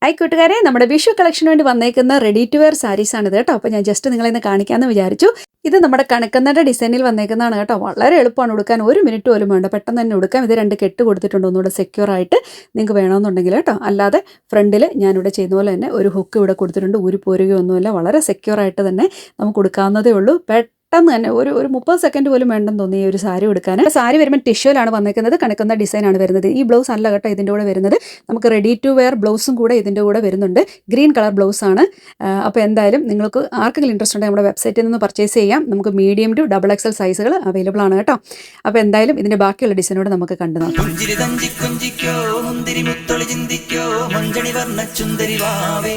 Hi കൂട്ടുകാരെ, നമ്മുടെ വിഷു കളക്ഷന് വേണ്ടി വന്നേക്കുന്ന റെഡി ടു വെയർ സാരീസ് ആണ് ഇത് കേട്ടോ. അപ്പോൾ ഞാൻ ജസ്റ്റ് നിങ്ങളെ ഇന്ന് കാണിക്കാമെന്ന് വിചാരിച്ചു. ഇത് നമ്മുടെ കണക്കന്നയുടെ ഡിസൈനിൽ വന്നേക്കുന്നതാണ് കേട്ടോ. വളരെ എളുപ്പമാണ് ഉടുക്കാൻ, 1 മിനിറ്റ് പോലും വേണ്ട, പെട്ടെന്ന് തന്നെ ഉടുക്കാം. ഇത് 2 കെട്ട് കൊടുത്തിട്ടുണ്ട്, ഒന്നുകൂടെ സെക്യൂർ ആയിട്ട് നിങ്ങൾക്ക് വേണമെന്നുണ്ടെങ്കിൽ കേട്ടോ. അല്ലാതെ ഫ്രണ്ടിൽ ഞാനിവിടെ ചെയ്യുന്ന പോലെ തന്നെ ഒരു ഹുക്ക് ഇവിടെ കൊടുത്തിട്ടുണ്ട്, ഊരി പോരുകയൊന്നുമില്ല. വളരെ സെക്യൂർ ആയിട്ട് തന്നെ നമുക്ക് ഉടുക്കാവുന്നതേ ഉള്ളൂ. പെട്ടെന്ന് തന്നെ ഒരു 30 സെക്കൻഡ് പോലും വേണ്ടെന്ന് തോന്നി ഈ ഒരു സാരി എടുക്കാൻ. സാരി വരുമ്പോൾ ടിഷ്യൂലാണ് വന്നേക്കുന്നത്, കണക്കുന്ന ഡിസൈനാണ് വരുന്നത്. ഈ ബ്ലൗസ് അല്ല കേട്ടോ ഇതിൻ്റെ കൂടെ വരുന്നത്, നമുക്ക് റെഡി ടു വെയർ ബ്ലൗസും കൂടെ ഇതിൻ്റെ കൂടെ വരുന്നുണ്ട്. ഗ്രീൻ കളർ ബ്ലൗസാണ്. അപ്പോൾ എന്തായാലും നിങ്ങൾക്ക് ആർക്കെങ്കിലും ഇൻട്രസ്റ്റ് ഉണ്ടെങ്കിൽ നമ്മുടെ വെബ്സൈറ്റിൽ നിന്ന് പർച്ചേസ് ചെയ്യാം. നമുക്ക് മീഡിയം ടു XXL സൈസുകൾ അവൈലബിൾ ആണ് കേട്ടോ. അപ്പോൾ എന്തായാലും ഇതിൻ്റെ ബാക്കിയുള്ള ഡിസൈനോട് നമുക്ക് കണ്ടു നോക്കാം. കുഞ്ചിക്കോ മുന്തിരി മുത്തൊളി ചിന്തിക്കോ മൊഞ്ചണി വന്ന ചുന്ദരി വാവേ.